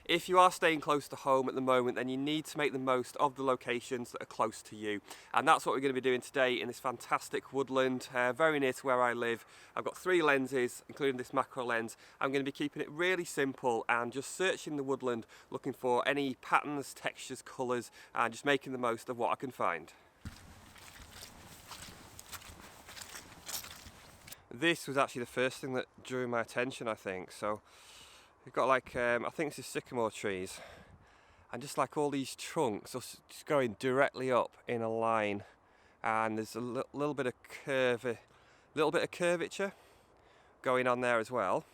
If you are staying close to home at the moment, then you need to make the most of the locations that are close to you. And that's what we're going to be doing today in this fantastic woodland, very near to where I live. I've got 3 lenses, including this macro lens. I'm going to be keeping it really simple and just searching the woodland, looking for any patterns, textures, colours, and just making the most of what I can find. This was actually the first thing that drew my attention, I think. So we've got like, I think this is sycamore trees, and just like all these trunks just going directly up in a line, and there's a little bit of curvature going on there as well.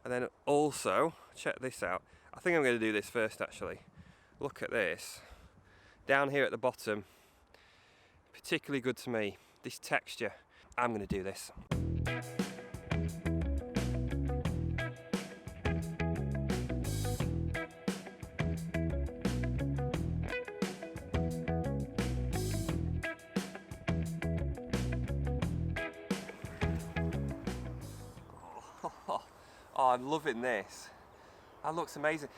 And then also, check this out. I think I'm going to do this first actually. Look at this. Down here at the bottom, particularly good to me, this texture. I'm going to do this. Oh, I'm loving this. That looks amazing.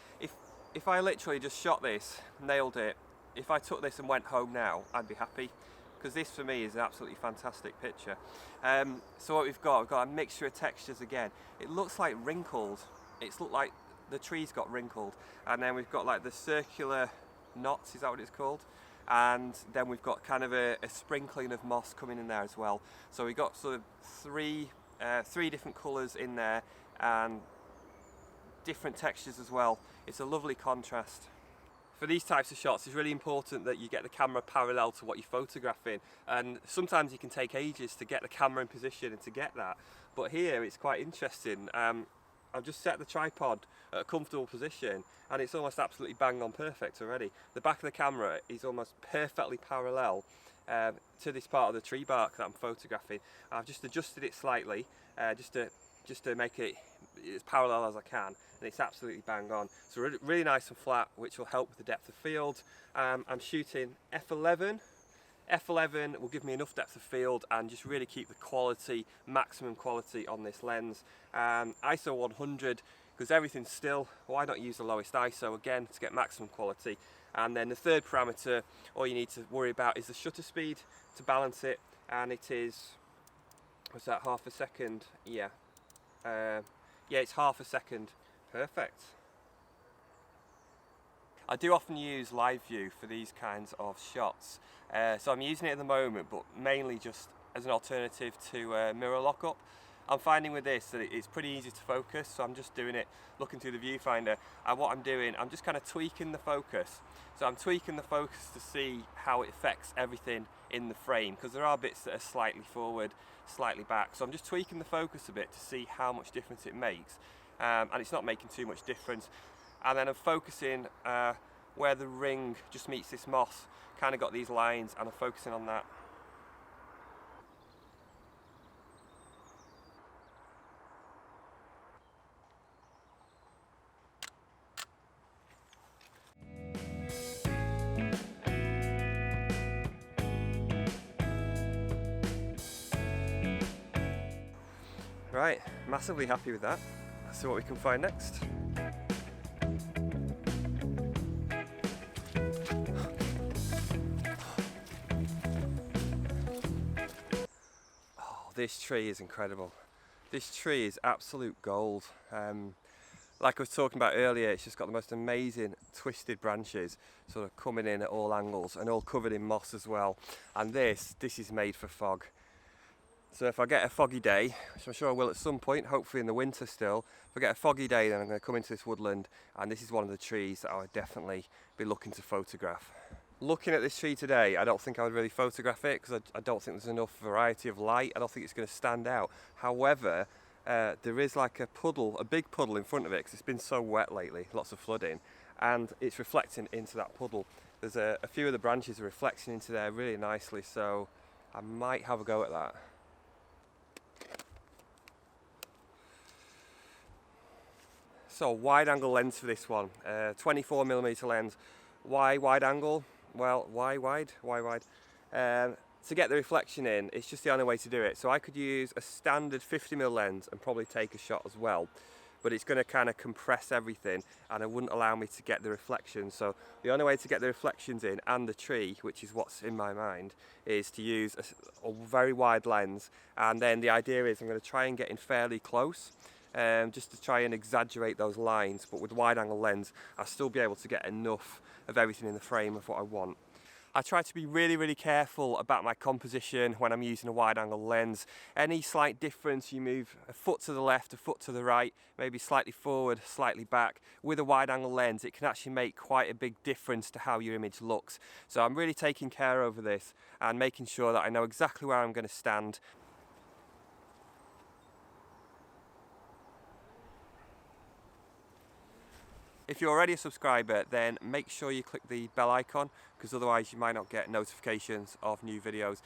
If I literally just shot this, nailed it, if I took this and went home now, I'd be happy. Because this for me is an absolutely fantastic picture. So what we've got a mixture of textures again. It looks like wrinkled. It's looked like the trees got wrinkled. And then we've got like the circular knots, is that what it's called? And then we've got kind of a sprinkling of moss coming in there as well. So we've got sort of three different colours in there and different textures as well. It's a lovely contrast. For these types of shots, it's really important that you get the camera parallel to what you're photographing, and sometimes it can take ages to get the camera in position and to get that. But here it's quite interesting. I've just set the tripod at a comfortable position and it's almost absolutely bang on perfect already. The back of the camera is almost perfectly parallel to this part of the tree bark that I'm photographing. I've just adjusted it slightly just to make it as parallel as I can, and it's absolutely bang on. So really nice and flat, which will help with the depth of field. I'm shooting f11. F11 will give me enough depth of field and just really keep the quality, maximum quality on this lens. ISO 100, because everything's still. Why not use the lowest ISO again to get maximum quality? And then the third parameter, all you need to worry about is the shutter speed to balance it, and it is, what's that, half a second? Yeah, it's half a second. Perfect. I do often use live view for these kinds of shots, so I'm using it at the moment, but mainly just as an alternative to mirror lockup. I'm finding with this that it's pretty easy to focus, so I'm just doing it looking through the viewfinder, and what I'm doing, I'm just kind of tweaking the focus. So I'm tweaking the focus to see how it affects everything in the frame, because there are bits that are slightly forward, slightly back, so I'm just tweaking the focus a bit to see how much difference it makes, and it's not making too much difference. And then I'm focusing where the ring just meets this moss, kind of got these lines, and I'm focusing on that. Right, massively happy with that. Let's see what we can find next. Oh, this tree is incredible. This tree is absolute gold. Like I was talking about earlier, it's just got the most amazing twisted branches sort of coming in at all angles and all covered in moss as well. And this is made for fog. So if I get a foggy day, which I'm sure I will at some point, hopefully in the winter still, if I get a foggy day, then I'm going to come into this woodland, and this is one of the trees that I would definitely be looking to photograph. Looking at this tree today, I don't think I would really photograph it because I don't think there's enough variety of light. I don't think it's going to stand out. However, there is like a puddle, a big puddle in front of it, because it's been so wet lately, lots of flooding, and it's reflecting into that puddle. There's a few of the branches are reflecting into there really nicely, so I might have a go at that. So wide angle lens for this one, 24mm lens. Why wide angle? Well, why wide? Why wide? To get the reflection in, it's just the only way to do it. So I could use a standard 50mm lens and probably take a shot as well. but it's going to kind of compress everything and it wouldn't allow me to get the reflections. So the only way to get the reflections in and the tree, which is what's in my mind, is to use a very wide lens, and then the idea is I'm going to try and get in fairly close, just to try and exaggerate those lines, but with wide angle lens I'll still be able to get enough of everything in the frame of what I want. I try to be really careful about my composition when I'm using a wide angle lens. Any slight difference, you move a foot to the left, a foot to the right, maybe slightly forward, slightly back. With a wide angle lens, it can actually make quite a big difference to how your image looks. So I'm really taking care over this and making sure that I know exactly where I'm going to stand. If you're already a subscriber, then make sure you click the bell icon, because otherwise you might not get notifications of new videos.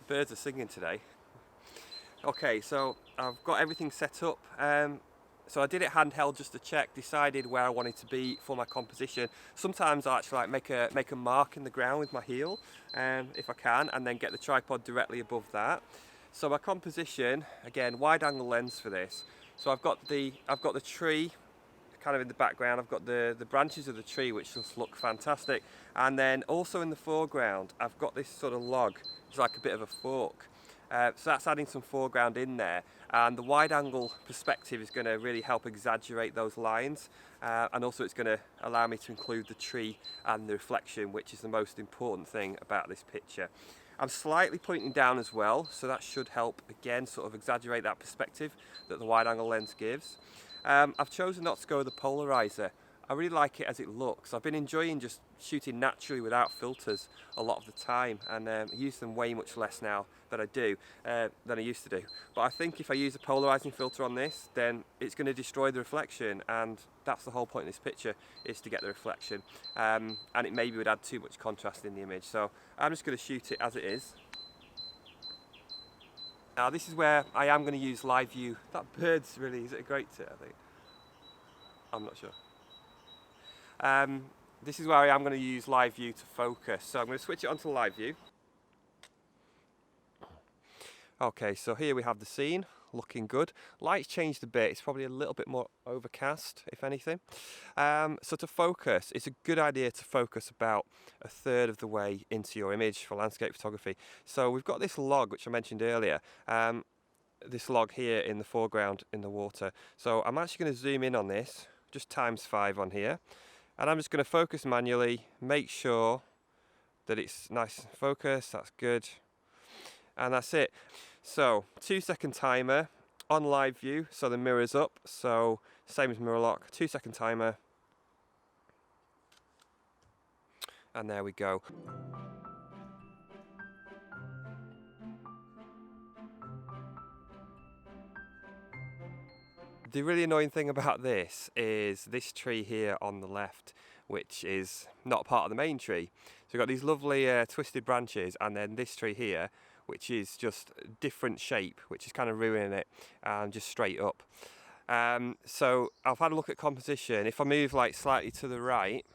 Birds are singing today. Okay, so I've got everything set up. So I did it handheld just to check, decided where I wanted to be for my composition. Sometimes I actually make a mark in the ground with my heel, if I can, and then get the tripod directly above that. So my composition, again, wide angle lens for this. So I've got the tree kind of in the background. I've got the branches of the tree, which just look fantastic. And then also in the foreground, I've got this sort of log. It's like a bit of a fork. So that's adding some foreground in there. And the wide angle perspective is going to really help exaggerate those lines. And also it's going to allow me to include the tree and the reflection, which is the most important thing about this picture. I'm slightly pointing down as well, so that should help, again, sort of exaggerate that perspective that the wide angle lens gives. I've chosen not to go with the polarizer. I really like it as it looks. I've been enjoying just shooting naturally without filters a lot of the time, and I use them way much less now than I used to do. But I think if I use a polarizing filter on this, then it's going to destroy the reflection, and that's the whole point of this picture, is to get the reflection. And it maybe would add too much contrast in the image. So I'm just going to shoot it as it is. Now this is where I am going to use live view. That bird's really, is it a great tit, I think? I'm not sure. This is where I am going to use live view to focus. So I'm going to switch it onto live view. Okay, so here we have the scene, looking good. Light's changed a bit, it's probably a little bit more overcast, if anything. So to focus, it's a good idea to focus about a third of the way into your image for landscape photography. So we've got this log, which I mentioned earlier, this log here in the foreground in the water. So I'm actually going to zoom in on this, just ×5 on here. And I'm just going to focus manually, make sure that it's nice and focused, that's good. And that's it. So 2-second timer on live view, so the mirror's up, so same as mirror lock, 2-second timer. And there we go. The really annoying thing about this is this tree here on the left, which is not part of the main tree. So we've got these lovely twisted branches, and then this tree here, which is just a different shape, which is kind of ruining it, just straight up. So I've had a look at composition. If I move like slightly to the right,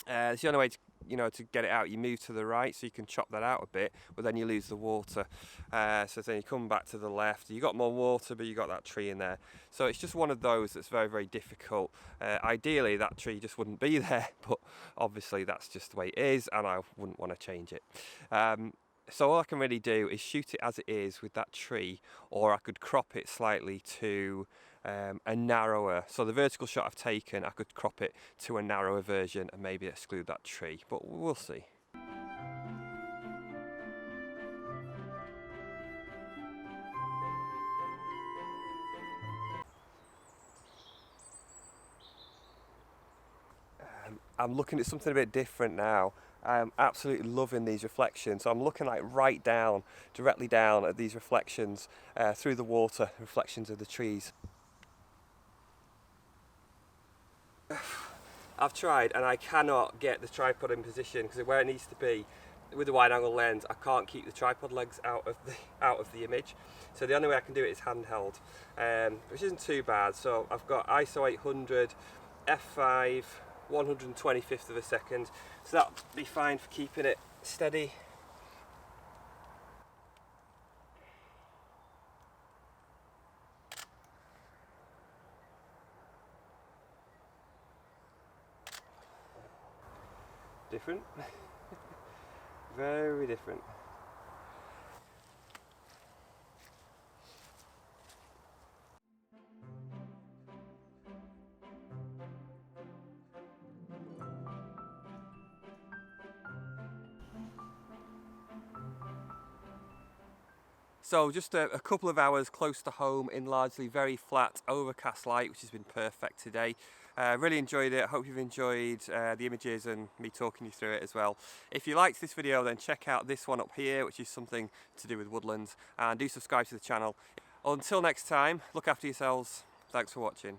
it's the only way to get it out. You move to the right, so you can chop that out a bit, but then you lose the water. So then you come back to the left. You got more water, but you got that tree in there. So it's just one of those that's very difficult. Ideally, that tree just wouldn't be there, but obviously that's just the way it is, and I wouldn't want to change it. So all I can really do is shoot it as it is with that tree, or I could crop it slightly to a narrower. So the vertical shot I've taken, I could crop it to a narrower version and maybe exclude that tree, but we'll see. I'm looking at something a bit different now. I'm absolutely loving these reflections. So I'm looking like right down, directly down at these reflections through the water, reflections of the trees. I've tried and I cannot get the tripod in position because where it needs to be with the wide angle lens, I can't keep the tripod legs out of the image. So the only way I can do it is handheld, which isn't too bad. So I've got ISO 800, f5, 125th of a second, so that'll be fine for keeping it steady. different. Very different. So just a couple of hours close to home in largely very flat overcast light, which has been perfect today. Really enjoyed it. I hope you've enjoyed the images and me talking you through it as well. If you liked this video, then check out this one up here, which is something to do with woodlands, and do subscribe to the channel. Until next time, look after yourselves. Thanks for watching.